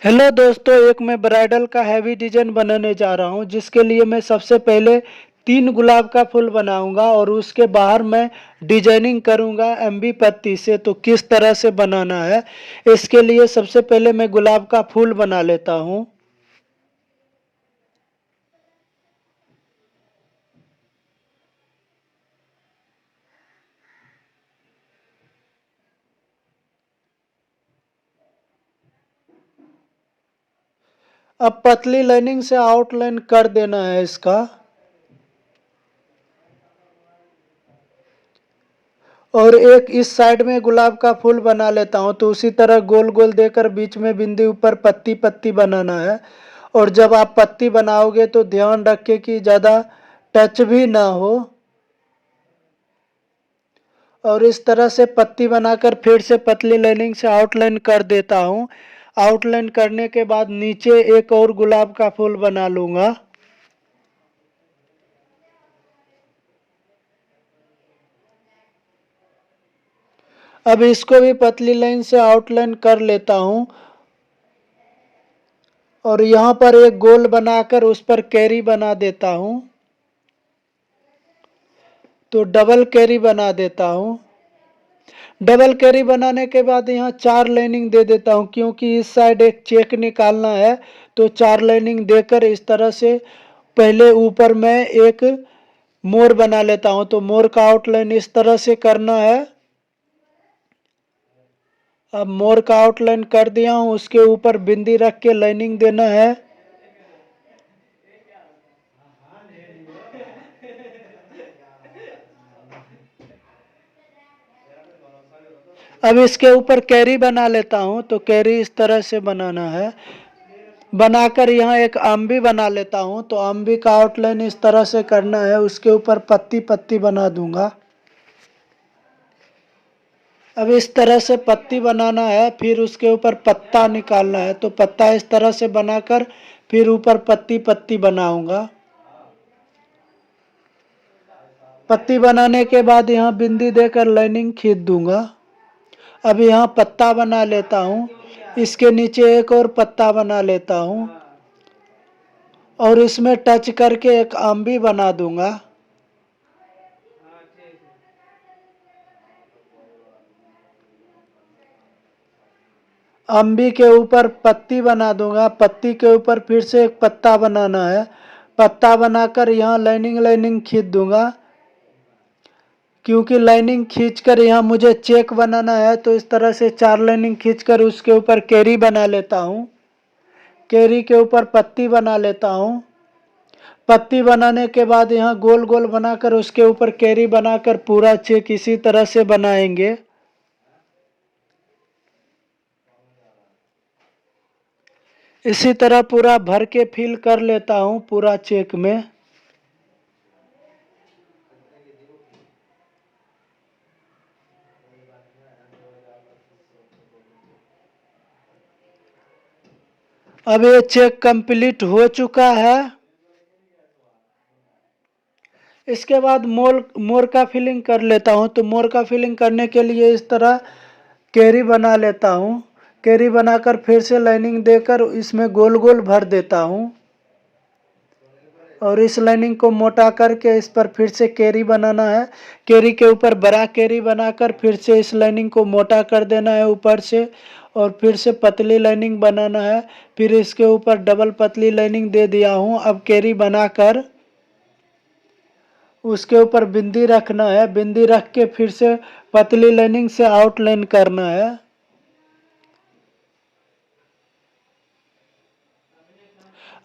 Hello दोस्तों, एक मैं ब्राइडल का हैवी डिजाइन बनाने जा रहा हूं, जिसके लिए मैं सबसे पहले 3 गुलाब का फूल बनाऊंगा और उसके बाहर मैं डिजाइनिंग करूंगा एमबी पत्ती से। तो किस तरह से बनाना है, इसके लिए सबसे पहले मैं गुलाब का फूल बना लेता हूं। अब पतली लाइनिंग से आउटलाइन कर देना है इसका। और एक इस साइड में गुलाब का फूल बना लेता हूं, तो उसी तरह गोल गोल देकर बीच में बिंदी ऊपर पत्ती पत्ती बनाना है। और जब आप पत्ती बनाओगे तो ध्यान रखें कि ज़्यादा टच भी ना हो। और इस तरह से पत्ती बनाकर फिर से पतली लाइनिंग से आउटलाइन कर देता हूं। आउटलाइन करने के बाद नीचे एक और गुलाब का फूल बना लूंगा। अब इसको भी पतली लाइन से आउटलाइन कर लेता हूं। और यहाँ पर एक गोल बनाकर उस पर कैरी बना देता हूँ। तो डबल कैरी बना देता हूँ। डबल कैरी बनाने के बाद यहाँ 4 लाइनिंग दे देता हूँ, क्योंकि इस साइड एक चेक निकालना है। तो 4 लाइनिंग देकर इस तरह से पहले ऊपर मैं एक मोर बना लेता हूँ। तो मोर का आउटलाइन इस तरह से करना है। अब मोर का आउटलाइन कर दिया हूँ, उसके ऊपर बिंदी रख के लाइनिंग देना है। अब इसके ऊपर कैरी बना लेता हूँ। तो कैरी इस तरह से बनाना है। बनाकर यहाँ एक आम भी बना लेता हूँ। तो आम भी का आउटलाइन इस तरह से करना है, उसके ऊपर पत्ती पत्ती बना दूंगा। अब इस तरह से पत्ती बनाना है, फिर उसके ऊपर पत्ता निकालना है। तो पत्ता इस तरह से बनाकर फिर ऊपर पत्ती पत्ती बनाऊंगा। पत्ती बनाने के बाद यहाँ बिंदी देकर लाइनिंग खींच दूंगा। अब यहाँ पत्ता बना लेता हूँ। इसके नीचे एक और पत्ता बना लेता हूँ और इसमें टच करके एक आम भी बना दूंगा। अम्बी के ऊपर पत्ती बना दूंगा। पत्ती के ऊपर फिर से एक पत्ता बनाना है। पत्ता बनाकर यहाँ लाइनिंग लाइनिंग खींच दूंगा, क्योंकि लाइनिंग खींचकर यहाँ मुझे चेक बनाना है। तो इस तरह से 4 लाइनिंग खींचकर उसके ऊपर कैरी बना लेता हूँ। कैरी के ऊपर पत्ती बना लेता हूँ। पत्ती बनाने के बाद यहाँ गोल गोल बनाकर उसके ऊपर कैरी बनाकर पूरा चेक इसी तरह से बनाएंगे। इसी तरह पूरा भर के फिल कर लेता हूँ पूरा चेक में। अब ये चेक कंप्लीट हो चुका है। इसके बाद मोर मोर का फिलिंग कर लेता हूँ। तो मोर का फिलिंग करने के लिए इस तरह कैरी बना लेता हूँ। कैरी बनाकर फिर से लाइनिंग देकर इसमें गोल गोल भर देता हूँ। और इस लाइनिंग को मोटा करके इस पर फिर से कैरी बनाना है। कैरी के ऊपर बड़ा कैरी बनाकर फिर से इस लाइनिंग को मोटा कर देना है ऊपर से। और फिर से पतली लाइनिंग बनाना है। फिर इसके ऊपर डबल पतली लाइनिंग दे दिया हूँ। अब कैरी बनाकर उसके ऊपर बिंदी रखना है। बिंदी रख के फिर से पतली लाइनिंग से आउटलाइन करना है।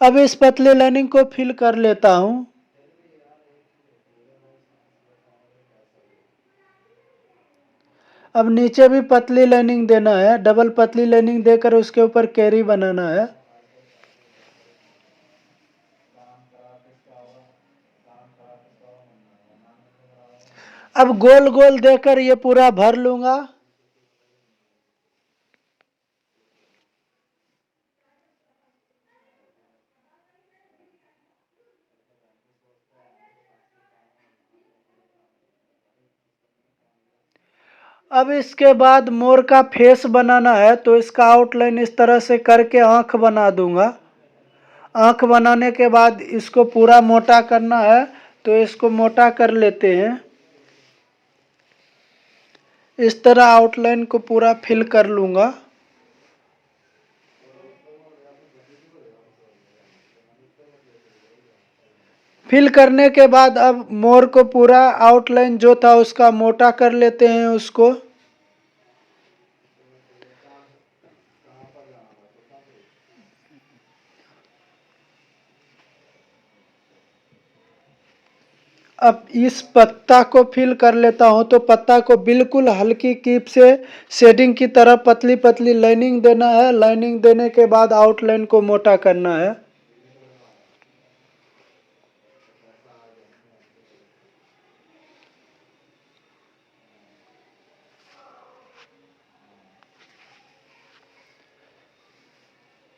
अब इस पतली लाइनिंग को फिल कर लेता हूँ। अब नीचे भी पतली लाइनिंग देना है। डबल पतली लाइनिंग देकर उसके ऊपर कैरी बनाना है। अब गोल गोल देकर ये पूरा भर लूंगा। अब इसके बाद मोर का फेस बनाना है, तो इसका आउटलाइन इस तरह से करके आँख बना दूंगा। आँख बनाने के बाद इसको पूरा मोटा करना है, तो इसको मोटा कर लेते हैं। इस तरह आउटलाइन को पूरा फिल कर लूँगा। फिल करने के बाद अब मोर को पूरा आउटलाइन जो था उसका मोटा कर लेते हैं उसको। अब इस पत्ता को फिल कर लेता हूं, तो पत्ता को बिल्कुल हल्की कीप से शेडिंग की तरह पतली पतली लाइनिंग देना है। लाइनिंग देने के बाद आउटलाइन को मोटा करना है।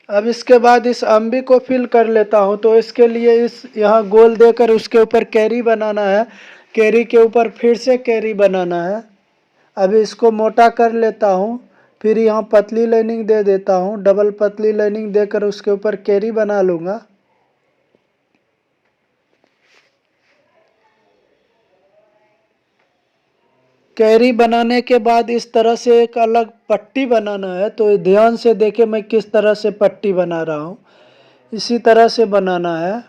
अब इसके बाद इस अम्बी को फिल कर लेता हूं, तो इसके लिए इस यहाँ गोल देकर उसके ऊपर कैरी बनाना है। कैरी के ऊपर फिर से कैरी बनाना है। अभी इसको मोटा कर लेता हूं, फिर यहाँ पतली लाइनिंग दे देता हूं। डबल पतली लाइनिंग देकर उसके ऊपर कैरी बना लूँगा। कैरी बनाने के बाद इस तरह से एक अलग पट्टी बनाना है, तो ध्यान से देखें मैं किस तरह से पट्टी बना रहा हूँ। इसी तरह से बनाना है।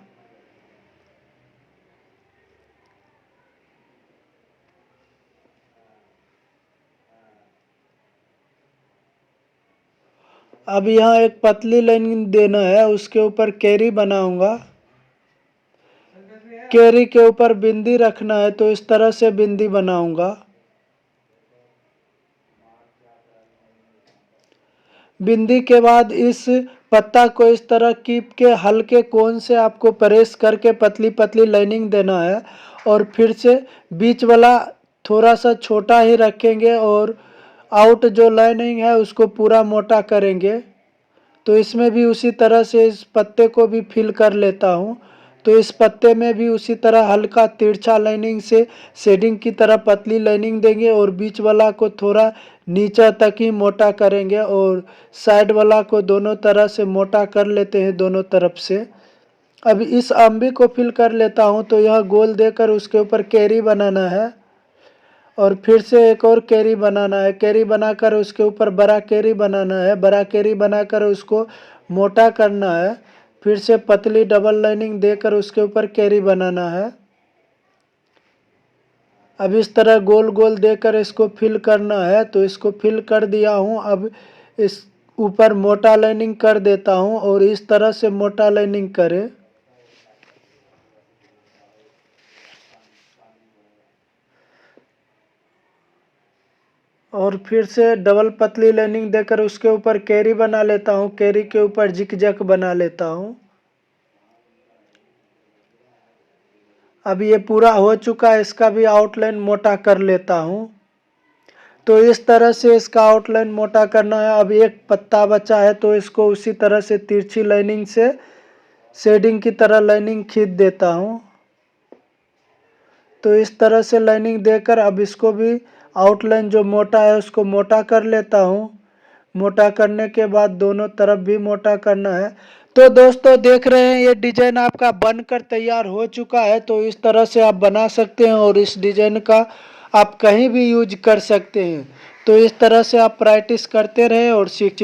अब यहाँ एक पतली लाइन देना है, उसके ऊपर कैरी बनाऊंगा। कैरी के ऊपर बिंदी रखना है, तो इस तरह से बिंदी बनाऊंगा। बिंदी के बाद इस पत्ता को इस तरह कीप के हल्के कोन से आपको प्रेस करके पतली पतली लाइनिंग देना है, और फिर से बीच वाला थोड़ा सा छोटा ही रखेंगे और आउट जो लाइनिंग है उसको पूरा मोटा करेंगे। तो इसमें भी उसी तरह से इस पत्ते को भी फिल कर लेता हूँ। तो इस पत्ते में भी उसी तरह हल्का तिरछा लाइनिंग से शेडिंग की तरह पतली लाइनिंग देंगे, और बीच वाला को थोड़ा नीचे तक ही मोटा करेंगे, और साइड वाला को दोनों तरह से मोटा कर लेते हैं दोनों तरफ से। अब इस अम्बी को फिल कर लेता हूँ, तो यह गोल देकर उसके ऊपर कैरी बनाना है, और फिर से एक और कैरी बनाना है। कैरी बनाकर उसके ऊपर बड़ा कैरी बनाना है। बड़ा कैरी बनाकर उसको मोटा करना है। फिर से पतली डबल लाइनिंग देकर उसके ऊपर कैरी बनाना है। अब इस तरह गोल गोल देकर इसको फिल करना है, तो इसको फिल कर दिया हूँ। अब इस ऊपर मोटा लाइनिंग कर देता हूँ, और इस तरह से मोटा लाइनिंग करें। और फिर से डबल पतली लाइनिंग देकर उसके ऊपर कैरी बना लेता हूँ। कैरी के ऊपर जिक-जैक बना लेता हूँ। अब ये पूरा हो चुका है, इसका भी आउटलाइन मोटा कर लेता हूँ। तो इस तरह से इसका आउटलाइन मोटा करना है। अब एक पत्ता बचा है, तो इसको उसी तरह से तिरछी लाइनिंग से शेडिंग की तरह लाइनिंग खींच देता हूँ। तो इस तरह से लाइनिंग देकर अब इसको भी आउटलाइन जो मोटा है उसको मोटा कर लेता हूँ। मोटा करने के बाद दोनों तरफ भी मोटा करना है। तो दोस्तों देख रहे हैं ये डिजाइन आपका बनकर तैयार हो चुका है। तो इस तरह से आप बना सकते हैं, और इस डिजाइन का आप कहीं भी यूज कर सकते हैं। तो इस तरह से आप प्रैक्टिस करते रहें और सीख